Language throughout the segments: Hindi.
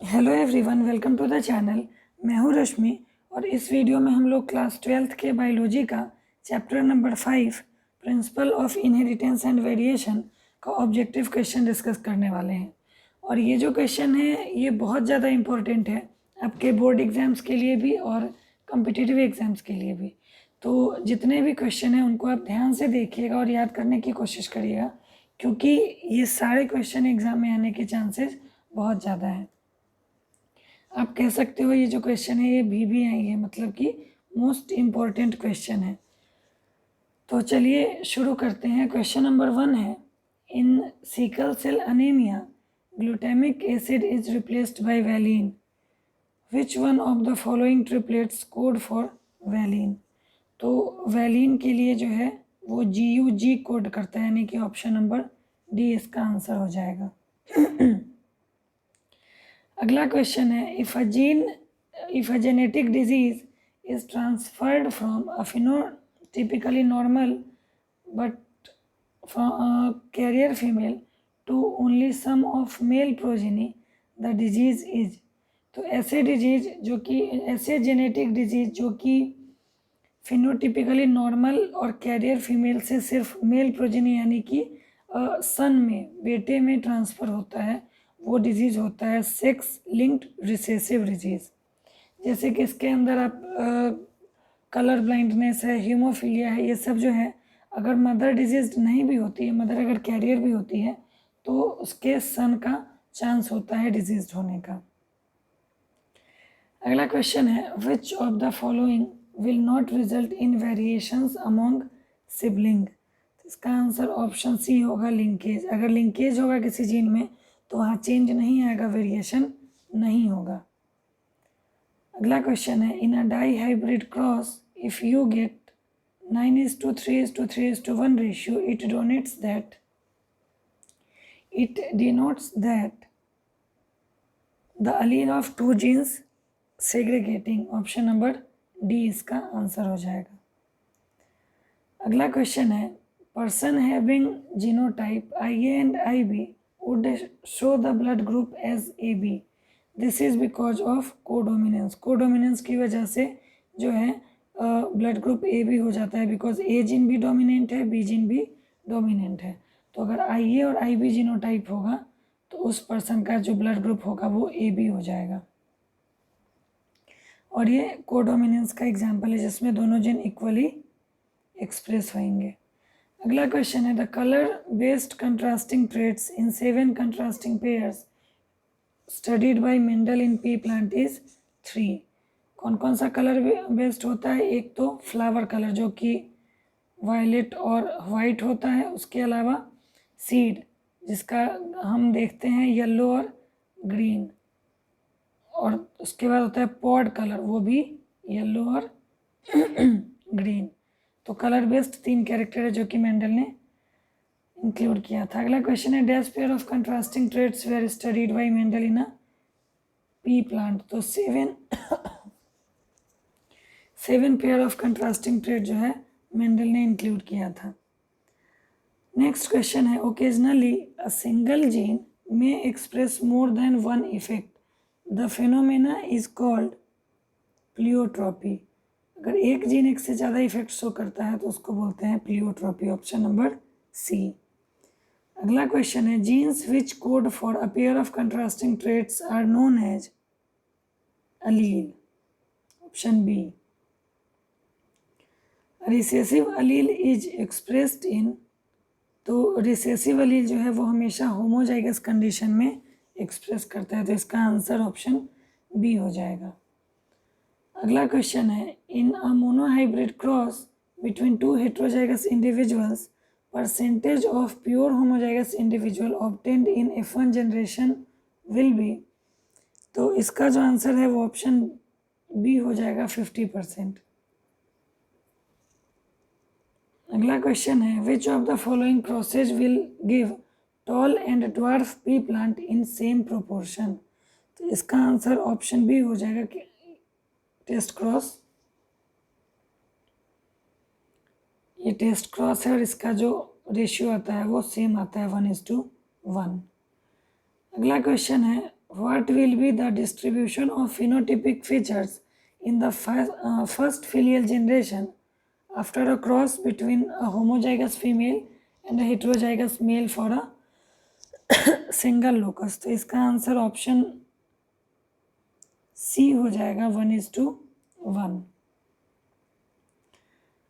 Hello everyone, welcome to the channel. मैं हूं रश्मि और इस वीडियो में हम लोग क्लास 12th के बायोलॉजी का chapter number 5 principle of inheritance and variation का ऑब्जेक्टिव क्वेश्चन डिस्कस करने वाले हैं। और ये जो क्वेश्चन है ये बहुत ज़्यादा इम्पोर्टेंट है आपके बोर्ड एग्ज़ाम्स के लिए भी और कॉम्पिटिटिव एग्ज़ाम्स के लिए भी। तो जितने भी क्वेश्चन हैं उनको आप ध्यान से देखिएगा और याद करने की कोशिश करिएगा, क्योंकि ये सारे क्वेश्चन एग्ज़ाम में आने के चांसेस बहुत ज़्यादा हैं। आप कह सकते हो ये जो क्वेश्चन है ये VBI है, मतलब कि मोस्ट इम्पॉर्टेंट क्वेश्चन है। तो चलिए शुरू करते हैं। क्वेश्चन नंबर 1 है, in sickle cell anaemia glutamic acid is replaced by valine, which one of the following triplets code for valine. तो वैलिन के लिए जो है वो GUG कोड करता है, यानी कि ऑप्शन नंबर डी इसका आंसर हो जाएगा। अगला क्वेश्चन है, if a genetic disease is transferred from a phenotypically normal but carrier female to only some of male progeny the disease is. तो ऐसे जेनेटिक डिजीज जो कि फिनोटिपिकली नॉर्मल और कैरियर फीमेल से सिर्फ मेल प्रोजेनी यानी कि सन में, बेटे में ट्रांसफ़र होता है, वो डिजीज़ होता है सेक्स लिंक्ड रिसेसिव डिजीज़। जैसे कि इसके अंदर आप कलर ब्लाइंडनेस है, हीमोफीलिया है, ये सब जो है अगर मदर डिजीज नहीं भी होती है, मदर अगर कैरियर भी होती है तो उसके सन का चांस होता है डिजीज होने का। अगला क्वेश्चन है, which of the following will not result in variations among sibling. इसका आंसर ऑप्शन सी होगा, लिंकेज। अगर लिंकेज होगा किसी जीन में तो वहाँ चेंज नहीं आएगा, वेरिएशन नहीं होगा। अगला क्वेश्चन है, in a dihybrid cross if you get 9:3:3:1 ratio it denotes that the allele of two genes segregating। Option number D इसका आंसर हो जाएगा। अगला क्वेश्चन है, person having genotype IA and IB would show the blood group as AB। This is because of codominance. Codominance की वजह से जो है ब्लड ग्रुप AB हो जाता है, बिकॉज A जीन भी डोमिनेंट है, B जीन भी डोमिनेंट है। तो अगर IA और IB जीनोटाइप होगा तो उस पर्सन का जो ब्लड ग्रुप होगा वो AB हो जाएगा। और ये कोडोमिनेंस का एग्जाम्पल है जिसमें दोनों जीन इक्वली एक्सप्रेस होंगे। अगला क्वेश्चन है, the colour based contrasting traits in 7 contrasting pairs studied by Mendel in P plant is 3। कौन कौन सा कलर बेस्ड होता है? एक तो फ्लावर कलर जो कि वायलेट और वाइट होता है, उसके अलावा सीड जिसका हम देखते हैं येलो और ग्रीन, और उसके बाद होता है पॉड कलर, वो भी येलो और ग्रीन। तो कलर बेस्ड 3 कैरेक्टर है जो कि मेंडल ने इंक्लूड किया था। अगला क्वेश्चन है, dash pair of contrasting traits were studied by Mendel in a pea plant. तो 7 पेयर ऑफ कंट्रास्टिंग ट्रेट जो है मेंडल ने इंक्लूड किया था। नेक्स्ट क्वेश्चन है, occasionally a single gene may express more than one effect, the phenomena is called pleiotropy. अगर एक जीन एक से ज़्यादा इफेक्ट शो करता है तो उसको बोलते हैं प्लियोट्रॉपी। Option number C. अगला क्वेश्चन है, genes which code for a pair of contrasting traits are known as allele. Option B. Recessive allele is expressed in. तो रिसेसिव अलील जो है वो हमेशा होमोजाइगस कंडीशन में एक्सप्रेस करता है, तो इसका आंसर ऑप्शन बी हो जाएगा। अगला क्वेश्चन है, in a monohybrid cross between 2 heterozygous individuals percentage of pure homozygous individual obtained in F1 generation will be. तो इसका जो आंसर है वो ऑप्शन बी हो जाएगा, 50%। अगला क्वेश्चन है, which of the following crosses will give tall and dwarf P plant in same proportion. तो इसका आंसर ऑप्शन बी हो जाएगा कि टेस्ट क्रॉस। ये टेस्ट क्रॉस है और इसका जो रेशियो आता है वो सेम आता है, 1:1। अगला क्वेश्चन है, what will be the distribution of phenotypic features in the first filial generation after a cross between a homozygous female and a heterozygous male for a single locus? तो इसका आंसर ऑप्शन सी हो जाएगा 1:1।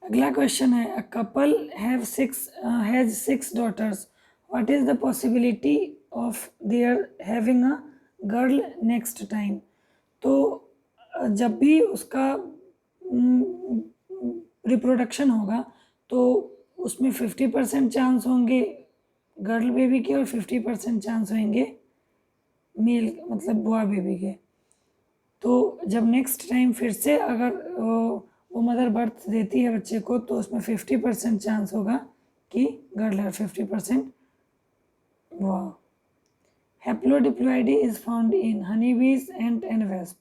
अगला क्वेश्चन है, a couple has 6 daughters, what is the possibility of their having a girl next time? तो जब भी उसका रिप्रोडक्शन होगा तो उसमें 50% चांस होंगे गर्ल बेबी के और 50% चांस होंगे मेल मतलब बॉय बेबी के। तो जब नेक्स्ट टाइम फिर से अगर वो मदर बर्थ देती है बच्चे को तो उसमें 50% चांस होगा कि गर्ल है, 50% boy. Haplodiploidy is found in honey bees, ant and wasp.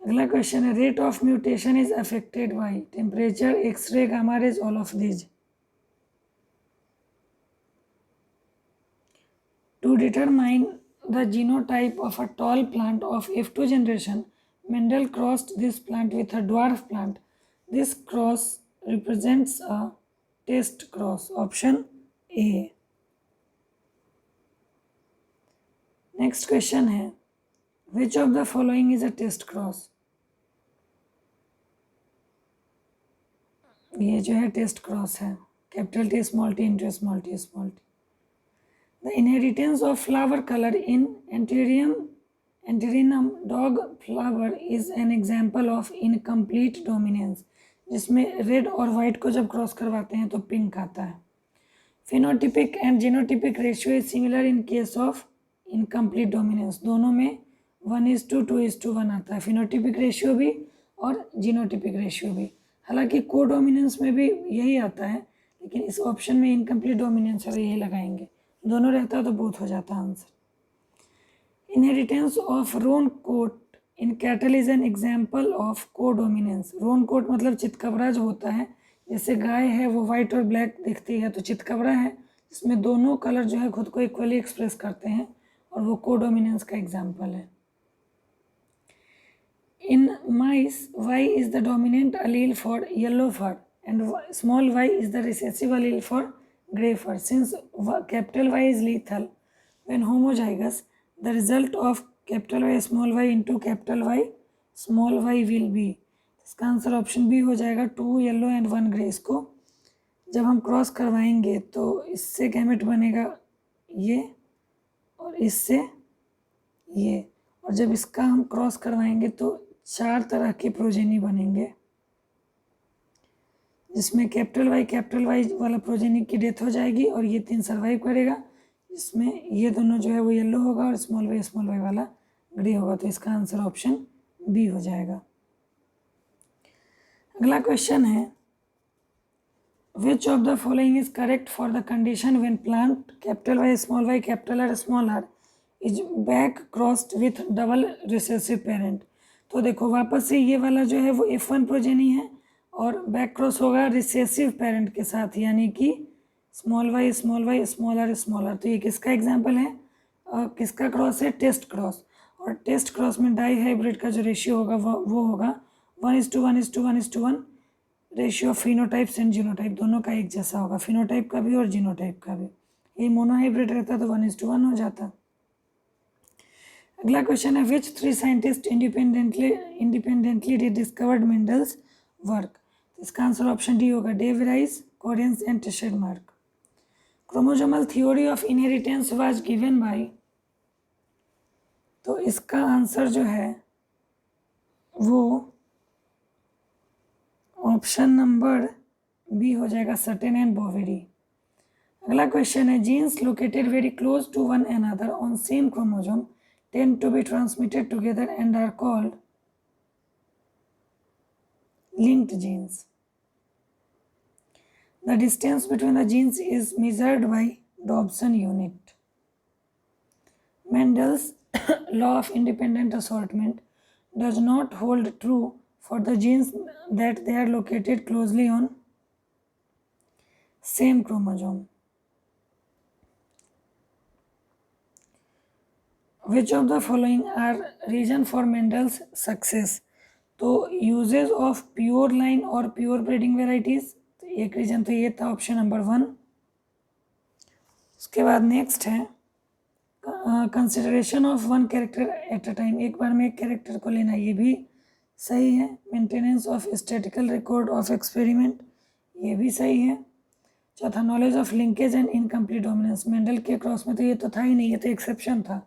अगला क्वेश्चन है, rate of mutation is affected by temperature, x ray, gamma rays, all of these. To determine the genotype of a tall plant of F2 generation, Mendel crossed this plant with a dwarf plant. This cross represents a test cross. Option A. Next question है, which of the following is a test cross? ये जो है टेस्ट क्रॉस है, capital T small t into small t small t। The inheritance of flower color in Anterinum dog flower is an example of incomplete dominance, जिसमें रेड और वाइट को जब क्रॉस करवाते हैं तो पिंक आता है। Phenotypic and genotypic ratio is similar in case of incomplete dominance, दोनों में 1:2:1 आता है, फिनोटिपिक रेशियो भी और जीनोटिपिक रेशियो भी। हालांकि को डोमिनेंस में भी यही आता है, लेकिन इस ऑप्शन में इनकम्प्लीट डोमिनेंस है, यही लगाएंगे। दोनों रहता तो बोथ हो जाता answer. Inheritance of roan coat in cattle is an example of codominance. Roan coat मतलब चितकबरा जो होता है, जैसे गाय है वो वाइट और ब्लैक दिखती है तो चितकबरा है, जिसमें दोनों कलर जो है खुद को इक्वली एक्सप्रेस करते हैं और वो को डोमिनेंस का एग्जाम्पल है। In mice Y is the dominant allele for yellow fur and small y is the recessive allele for gray fur. Since capital Y is lethal when homozygous, the result of capital Y small y into capital Y small y will be, इसका आंसर ऑप्शन बी हो जाएगा 2 येलो एंड 1 ग्रे। इसको जब हम क्रॉस करवाएंगे तो इससे गैमेट बनेगा ये और इससे ये, और जब इसका हम क्रॉस करवाएंगे तो 4 तरह के प्रोजेनी बनेंगे, जिसमें कैपिटल वाई वाला प्रोजेनी की डेथ हो जाएगी और ये 3 सर्वाइव करेगा, जिसमें ये दोनों जो है वो येलो होगा और स्मॉल वाई वाला ग्रे होगा। तो इसका आंसर ऑप्शन बी हो जाएगा। अगला क्वेश्चन है, which of the following is correct for the condition when plant capital Y capital R small R is back crossed with double recessive parent. तो देखो वापस से ये वाला जो है वो F1 प्रोजेनी है और बैक क्रॉस होगा रिसेसिव पेरेंट के साथ, यानी कि स्मॉल वाई स्मॉल आर। तो ये किसका एग्जाम्पल है, किसका क्रॉस है, टेस्ट क्रॉस। और टेस्ट क्रॉस में डाई हाइब्रिड का जो रेशियो होगा वो होगा 1:1:1:1 ratio of phenotypes and genotype, दोनों का एक जैसा होगा, फिनोटाइप का भी और जीनोटाइप का भी। ये मोनोहाइब्रिड रहता तो 1:1 हो जाता। अगला क्वेश्चन है, which 3 scientist independently discovered Mendel's work? इसका आंसर ऑप्शन डी होगा, de Vries, Correns and Tschermak. Chromosomal theory of inheritance was given by, तो इसका आंसर जो है वो ऑप्शन नंबर बी हो जाएगा, सर्टेन एंड बोवेरी। अगला क्वेश्चन है, genes located very close to one another on same chromosome tend to be transmitted together and are called linked genes. The distance between the genes is measured by Dobson unit. Mendel's law of independent assortment does not hold true for the genes that they are located closely on same chromosome. Which of the following are reason for Mendel's success? तो यूजेज ऑफ प्योर लाइन और प्योर ब्रीडिंग वेराइटीज, तो एक रीजन तो ये था ऑप्शन नंबर 1। उसके बाद नेक्स्ट है consideration of one character at a time, एक बार में एक कैरेक्टर को लेना, ये भी सही है। Maintenance of statistical record of experiment, ये भी सही है। चौथा knowledge of linkage and incomplete dominance, Mendel के क्रॉस में तो ये तो था ही नहीं, ये तो एक्सेप्शन था।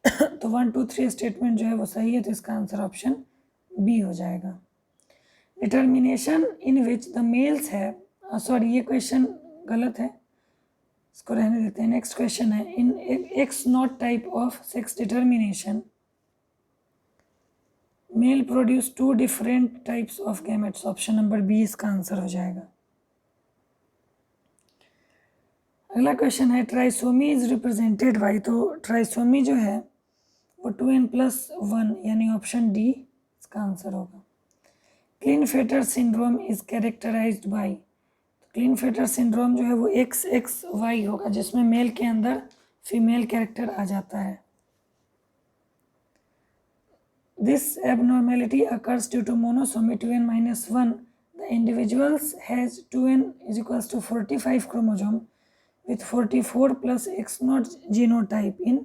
तो 1, 2, 3 स्टेटमेंट जो है वो सही है, तो इसका आंसर ऑप्शन बी हो जाएगा। Determination in which the males है, सॉरी ये क्वेश्चन गलत है, इसको रहने देते हैं। नेक्स्ट क्वेश्चन है in X not type of sex determination male produce 2 different types of gametes, option number B इसका आंसर हो जाएगा। अगला क्वेश्चन है ट्राइसोमी इज रिप्रेजेंटेड बाई, तो ट्राइसोमी जो है वो 2n+1 यानी ऑप्शन डी इसका आंसर होगा। Klinefelter syndrome is characterized by, Klinefelter syndrome जो है वो XXY होगा, जिसमें मेल के अंदर फीमेल कैरेक्टर आ जाता है। This abnormality occurs due to monosomy 2n-1, the individuals has 2n = 45 chromosome with 44 plus X0 genotype in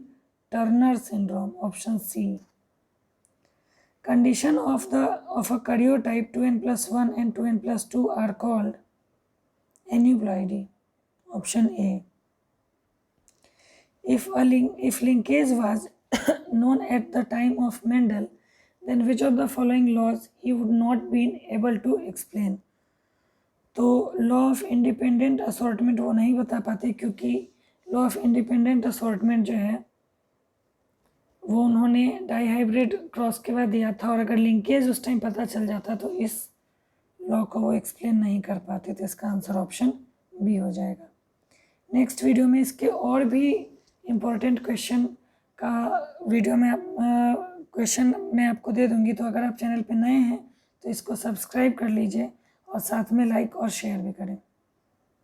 Turner syndrome, option C. Condition of a karyotype 2n+1 and 2n+2 are called aneuploidy, option A. If linkage was known at the time of Mendel, then which of the following laws he would not be able to explain? तो लॉ ऑफ इंडिपेंडेंट असॉर्टमेंट वो नहीं बता पाते, क्योंकि लॉ ऑफ इंडिपेंडेंट असॉर्टमेंट जो है वो उन्होंने डाईहाइब्रिड क्रॉस के बाद दिया था, और अगर लिंकेज उस टाइम पता चल जाता तो इस लॉ को वो एक्सप्लेन नहीं कर पाते, तो इसका आंसर ऑप्शन बी हो जाएगा। नेक्स्ट वीडियो में इसके और भी इम्पोर्टेंट क्वेश्चन का वीडियो में क्वेश्चन मैं आपको दे दूंगी, तो अगर आप चैनल पे नए हैं तो इसको सब्सक्राइब कर लीजिए और साथ में लाइक और शेयर भी करें।